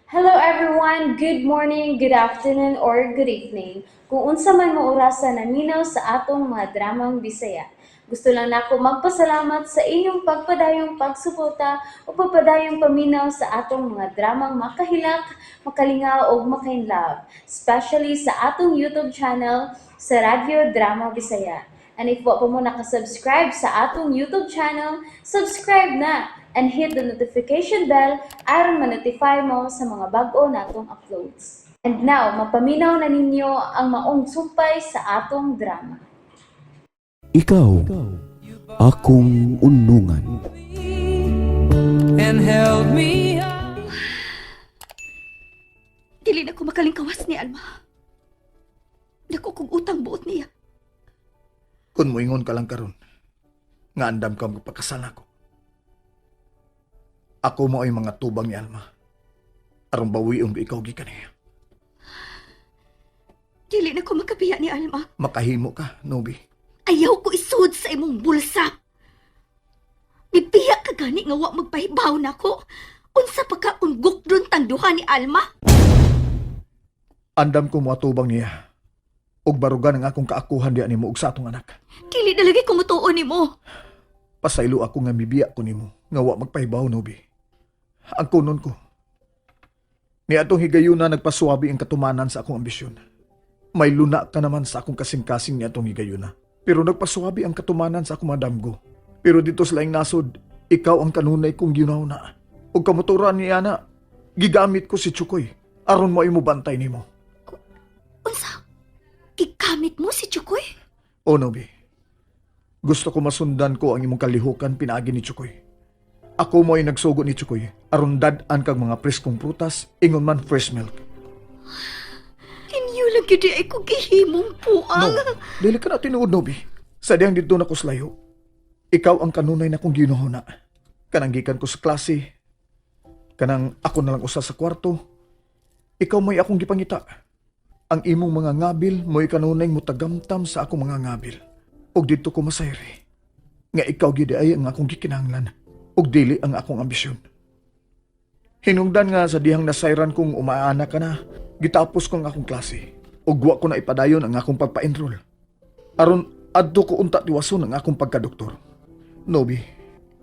Hello everyone, good morning, good afternoon, or good evening. Kung unsa man mo orasan naminaw sa atong mga dramang Bisaya. Gusto lang nako magpasalamat sa inyong pagpadayong pagsuporta o pagpadayong paminaw sa atong mga dramang makahilak, makalingaw o makainlove, especially sa atong YouTube channel sa Radyo Drama Bisaya. And if wa pa mo nakasubscribe sa atong YouTube channel, subscribe na and hit the notification bell aron ma-notify mo sa mga bag-o natong uploads. And now, mapaminaw na ninyo ang maong sumpay sa atong drama. Ikaw, akong unungan. And held me up. Dili na ko makalingkawas ni Alma. Dako kong utang buot niya. Kung moingon ka lang karon, nga andam ka magpakasal ako. Ako mo ay mga tubang ni Alma. Aron bawiong ikaw gikan niya. Dili na ko makabiya ni Alma. Makahimo ka, Nobi. Ayaw ko isud sa imong bulsa. Bibiya ka gani nga wa magpahibaw na ko. Unsa pa ka unggok dun tangduhan ni Alma? Andam ko mo atubang niya. Og barugan ang akong kaakuhan diya nimo og sa atong anak. Dili na lagi ko mutuon nimo. Pasaylo ako nga mibiya ko nimo nga wa magpahibaw, Nobi. Ang kunon ko. Ni atong higayuna nagpasuwabi ang katumanan sa akong ambisyon. May luna ka naman sa akong kasing-kasing ni atong higayuna. Pero nagpasuwabi ang katumanan sa akong madamgo. Pero dito sa laing nasod, ikaw ang kanunay kong ginawna. O kamuturan niya na, gigamit ko si Chukoy. Aron mo imo bantay nimo. Unsa? Gigamit mo si Chukoy? O Nobi, gusto ko masundan ko ang imong kalihukan pinaagi ni Chukoy. Ako mo ay nagsugo ni Chukoy. Aron dad-an kag mga preskong prutas, ingon man fresh milk. Inyo lang gid ay ko gihimong puang. No, dili ka na tinuod, Nobi. Sadyang dito na ko slayo. Ikaw ang kanunay na kong ginuhuna. Kanang gikan ko sa klase. Kanang ako na lang usa sa kwarto. Ikaw may akong gipangita. Ang imong mga ngabil mo'y kanunay mutagamtam sa akong mga ngabil. Og dito ko masayri. Nga ikaw gid ay ang akong gikinahanglan. Og dili ang akong ambisyon. Hinungdan nga sa dihang nasayran kong umaana ka na, gitapos ko ang akong klase. Og wa ko na ipadayon ang akong pagpa-enroll. Aron adto ko unta tiwason ang akong pagkadoktor. Nobi,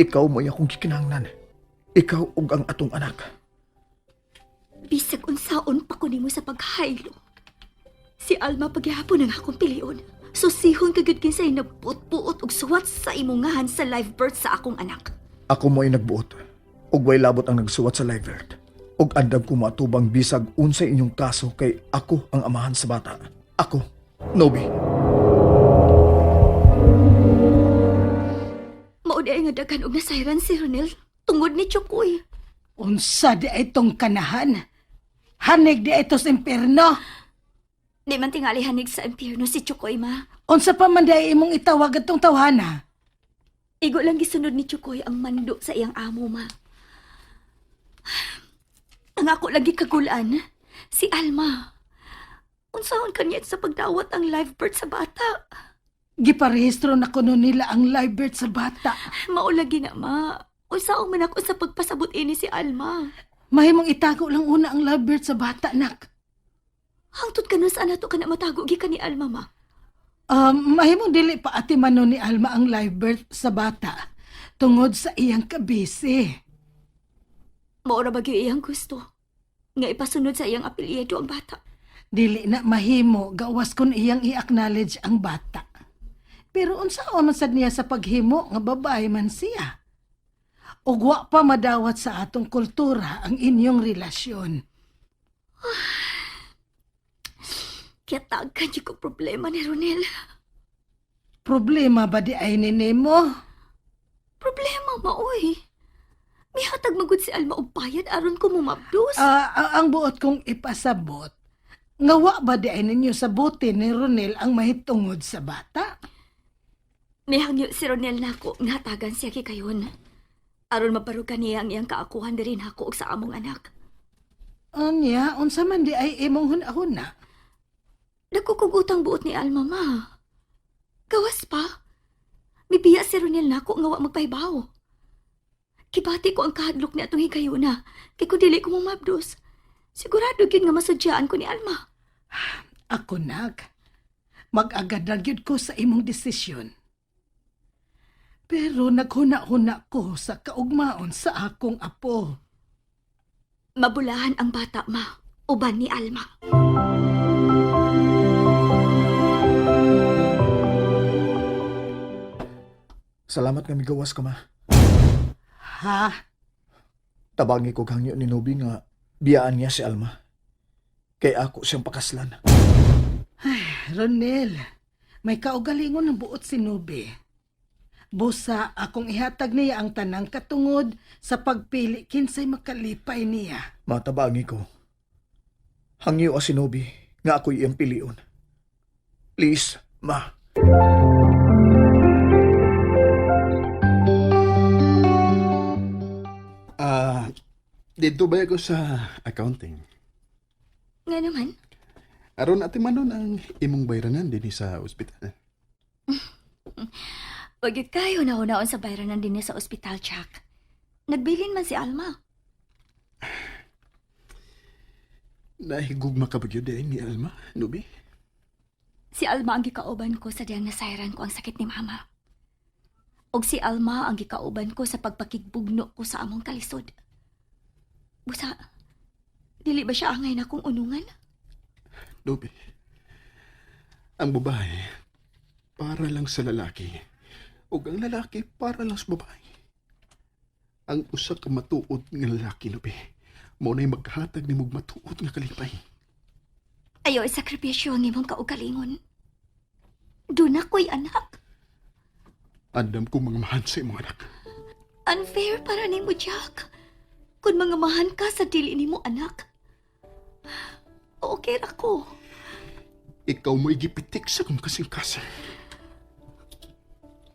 ikaw mo ay akong gikinahanglan. Ikaw ug ang atong anak. Bisag unsaon pa ko nimo sa paghaylo. Si Alma paghihapon ang akong pilion. So sihon kagad kinsay nagpuot-puot og suwat sa imungahan sa live birth sa akong anak. Ako mo ay nagbuot. Ug way labot ang nagsuwat sa live birth. Ug andam ko matubang bisag unsay inyong kaso kay ako ang amahan sa bata. Ako, Nobi. Mao di ay nga daghan og nasayran si Ronel tungod ni Chukoy. Unsa di itong kanahan? Hanig di ito sa impyerno. Di man tingali hanig sa impyerno si Chukoy, ma. Unsa pa man di imong itawag atong tawhana? Igo lang gisunod ni Chukoy ang mando sa iyang amo, ma. Ang ako lagi kagulan, si Alma. Unsaon kanya sa pagdawat ang live birth sa bata? Giparehistro na kuno nila ang live birth sa bata. Mao lagi na, ma. Unsaon man ako sa pagpasabot ini si Alma. Mahimong itago lang una ang live birth sa bata, nak. Hangtod ka na saan nato ka na matago gikan ni Alma, ma. Mahimong dili pa ati mano ni Alma ang live birth sa bata tungod sa iyang kabisi. Mao ra bagyo iyang gusto. Nga ipasunod sa iyang apelyido ang bata. Dili na mahimo gawas kun iyang i-acknowledge ang bata. Pero unsaon man sad niya sa paghimo nga babae man siya? Ug wa pa madawat sa atong kultura ang inyong relasyon. Kaya tagkan ko problema ni Ronel. Problema ba di ay ninimo? Problema, maoy. May hatag magud si Alma og bayad aron ko mumabdos. Ang buot kong ipasabot, nga wa ba di ay ninyo sabutin ni Ronel ang mahitungod sa bata? May hangyo si Ronel nako nga hatagan siya kayon. Aron maparugan niya ang iyang kaakuhan rin ako og sa among anak. Anya, unsa man di ay imong hunahuna? Nagkukugutang buot ni Alma, ma. Gawas pa. Mibiya si Ronel nako nga wa magpahibaw. Kibati ko ang kahadlok ni atong higayuna, kay kung dili ko mumabdos. Sigurado gyud nga masudyaan ko ni Alma. Ako mag-agad ra gyud ko sa imong desisyon. Pero naghuna-huna ko sa kaugmaon sa akong apo. Mabulahan ang bata, ma. Uban ni Alma. Salamat nga migawas ka, ma. Ha? Tabangi ko hangyo ni Nubi nga biyaan niya si Alma. Kay ako siyang pakaslan. Ronel, may kaugalingon ng buot si Nubi. Busa akong ihatag niya ang tanang katungod sa pagpili kinsay makalipay niya. Matabangi ko. Hangyo si Nubi nga ako'y iyang pilion. Please, ma. Dito ba ako sa accounting? Nga naman, Aron ati manon ang imong bayranan din sa ospital. wag yun kayo nahunaon sa bayranan din sa ospital, Chuck. Nagbilin man si Alma. Nahigugma ka ba yun ni Alma, Nubi? Si Alma ang gikauban ko sa diyang nasayran ko ang sakit ni Mama. Og si Alma ang gikauban ko sa pagpakigbugno ko sa among kalisod. Busa, dili ba siya angay na kong unungan? Nubi, ang babae para lang sa lalaki o ang lalaki para lang sa babae. Ang usa ka matuod nga lalaki, Nubi, mo na'y maghatag ni mong matuod nga kalipay. Ayaw isakripisyo ang imong kaugalingon. Doon ako'y anak. Andam kong mga mahan sa imong anak. Unfair para nimo, Jack. Kung mga mahan ka sa dili nimo anak. Okay ra ko. Ikaw mo igipitik sa kong kasing-kasing.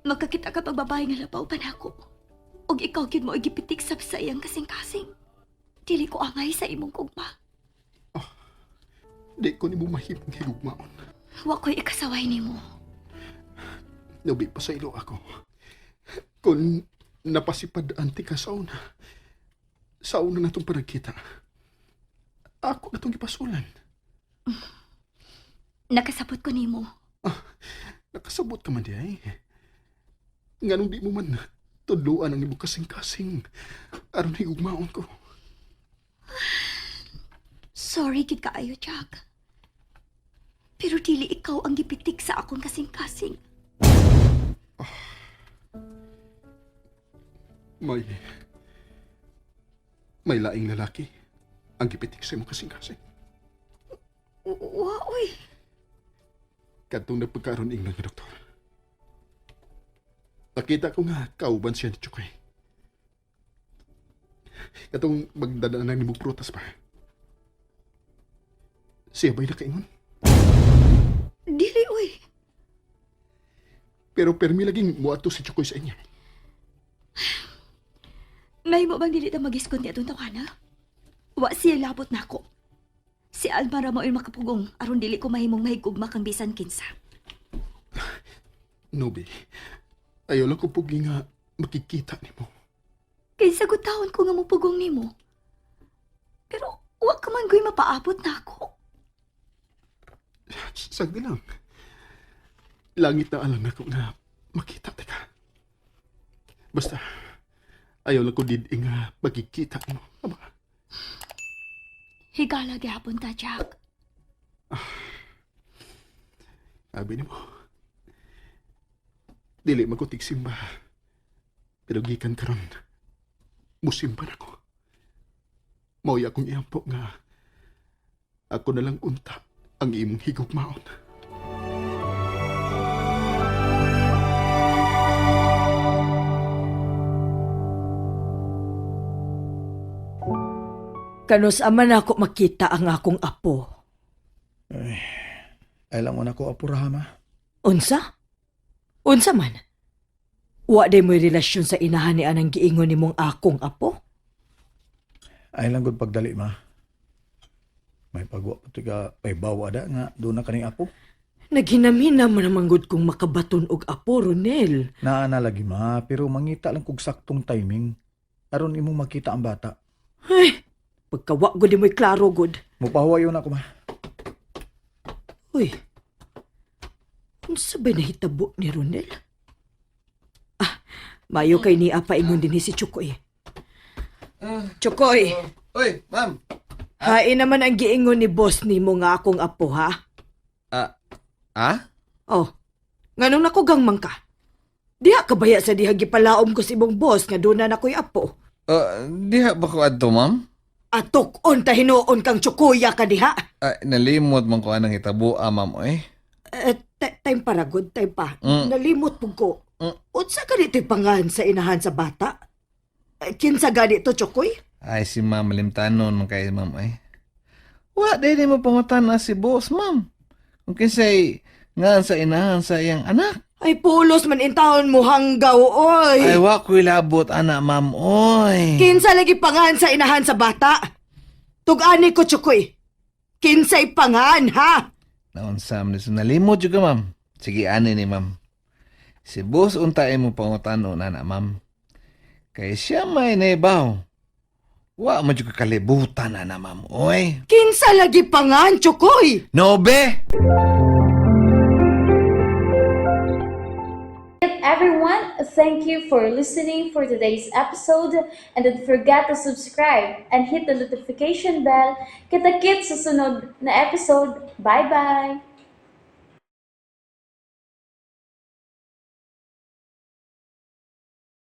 Magkakita ka pa babae nga labaw pa nako. Og ikaw gyud mo igipitik sa iyang kasing-kasing. Dili ko angay sa imong kugma. Di ko ni mo mahimong higugmaon. Wa ko'y ikasaway nimo. Nubi pa sa ilo ako. Kung napasipad anti ka sa una na itong panagkita, ako na itong ipasulan. Nakasabot ko nimo. Nakasabot ka man di ay. Nga nung di mo man tudluan ang ibang kasing-kasing aron higugmaon ko. Sorry gid kaayo, Jack. Pero dili ikaw ang gipitik sa akong kasing-kasing. May laing lalaki ang gipitik sa imong kasing-kasing. Wa, uy. Kadtong nagpagkaroon ingnan nga doktor. Nakita ko nga kauban siya ni Chukoy. Kadtong magdadaanan ni mong prutas pa. Siya ba'y nakaingon? Dili, uy. Pero permi laging muadto si Chukoy sa inyo. May mo bang dili ta mag-iskon atong tawana? Wa siya labot na ako. Si Alma ra mo makapugong aron dili ko mahimong mahigugma kang bisan kinsa. Nubi, ayaw lang ko pugi nga makikita ni mo. Kay sagot taon ko nga mupugong nimo. Pero wa ka man goy mapaabot na ako. Sagdi lang. Langit na alam na ko na makita teka. Basta, ayaw lang ko din nga makikita mo. Aba, Higala gyapon ta, Jack. sabi ni mo. Dili makutik simba. Pero gikan karon, musimba na ko. Mauy akong iampo nga ako na lang unta ang imong higugmaon. Kanus aman ako makita ang akong apo. Ay lang mo na ko, Apo Rahama. Unsa? Unsa man? Wa day mo'y relasyon sa inahan ni anang giingon ni mong akong apo? Ay lang gud pagdali, ma. May pagwa pati ka, may bawa da nga, doon na kaning apo. Naghinamina mo naman gud kung makabaton og apo, Ronel. Naana lagi, ma, pero mangita lang kog saktong timing. Aron imong makita ang bata. Ay, Pagkawa gud mo'y klaro gud. Mupahuwayo na ako, ma. Uy, unsa ba nahitabo ni Ronel? Mayo kay ni apa ingon din si Chukoy. Chukoy, Uy, ma'am. hain naman ang giingon ni boss ni mo nga akong apo, ha? Oh, nganong nakugang man ka? Diha ka baya sa diha gipalaom ko si mong boss nga doon na nakoy apo. Diha ba ko adto, ma'am? Atok-on ta hinuon kang Chukoya ka diha. Nalimot man ko anang hitabo, ma'am, oy. Time para good, time pa. Mm. Nalimot po ko. Mm. Unsa ka dito'y pangahan sa inahan sa bata? Kinsa gani to, Chukoy? Ay, si ma'am, malimtanon man kayo, ma'am, ay. Wa, di mo pangutan na si boss, ma'am. Kung kinsay nga sa inahan sa iyang anak. Ay, pulos man intahon mo hanggaw, oy. Ay, wa ko'y labot, anak, ma'am, oy. Kinsa lagi pangahan sa inahan sa bata? Tug-ani ko, Chukoy. Kinsa'y pangahan, ha? Naunsam, nalimot juga, ma'am. Sige, ani ni, ma'am. Si boss untay mo pangutanon, anak, ma'am. Kay siya may naibaw. Wa mo juga kalibutan, anak, ma'am, oy. Kinsa lagi pangahan, Chukoy? Nobe! Everyone, thank you for listening for today's episode, and don't forget to subscribe and hit the notification bell. Kita-kits sa sunod na episode. Bye-bye!